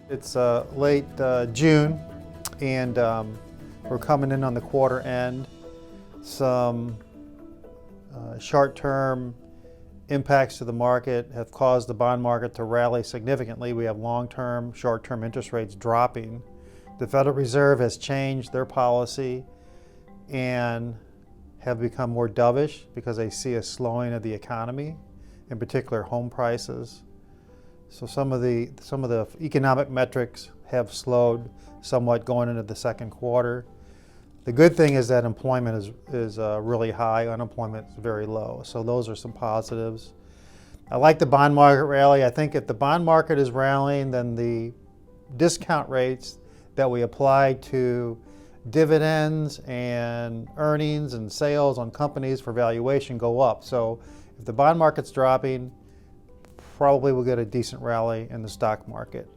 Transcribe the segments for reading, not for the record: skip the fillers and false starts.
It's late June, and we're coming in on the quarter end. Some short-term impacts to the market have caused the bond market to rally significantly. We have long-term, short-term interest rates dropping. The Federal Reserve has changed their policy and have become more dovish because they see a slowing of the economy, in particular home prices. So some of the economic metrics have slowed somewhat going into the second quarter. The good thing is that employment is really high, unemployment is very low. So those are some positives. I like the bond market rally. I think if the bond market is rallying, then the discount rates that we apply to dividends and earnings and sales on companies for valuation go up. So if the bond market's dropping, probably we'll get a decent rally in the stock market.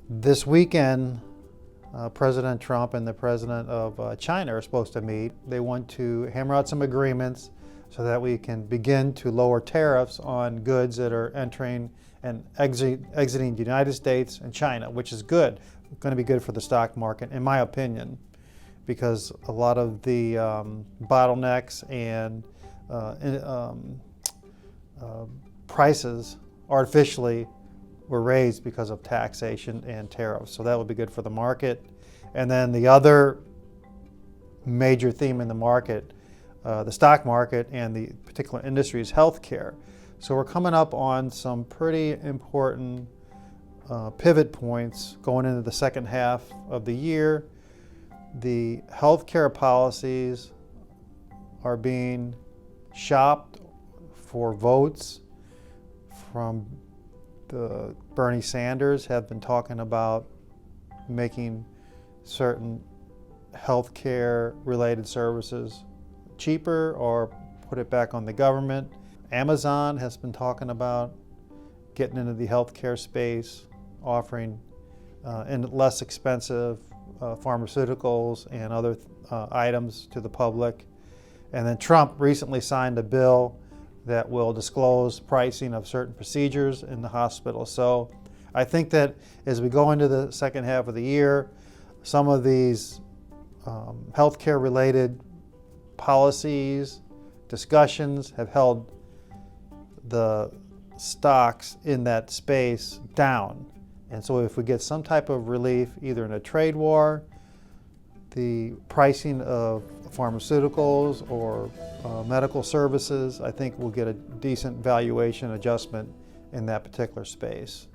This weekend, President Trump and the President of China are supposed to meet. They want to hammer out some agreements so that we can begin to lower tariffs on goods that are entering and exiting the United States and China, which is good. It's going to be good for the stock market, in my opinion, because a lot of the bottlenecks and prices artificially were raised because of taxation and tariffs. So that would be good for the market. And then the other major theme in the market, the stock market and the particular industry, is healthcare. So we're coming up on some pretty important pivot points going into the second half of the year. The healthcare policies are being shopped for votes from Bernie Sanders have been talking about making certain healthcare related services cheaper or put it back on the government. Amazon has been talking about getting into the healthcare space, offering less expensive pharmaceuticals and other items to the public. And then Trump recently signed a bill that will disclose pricing of certain procedures in the hospital. So I think that as we go into the second half of the year, some of these healthcare related policies, discussions have held the stocks in that space down. And so if we get some type of relief, either in a trade war, the pricing of pharmaceuticals or medical services, I think we'll get a decent valuation adjustment in that particular space.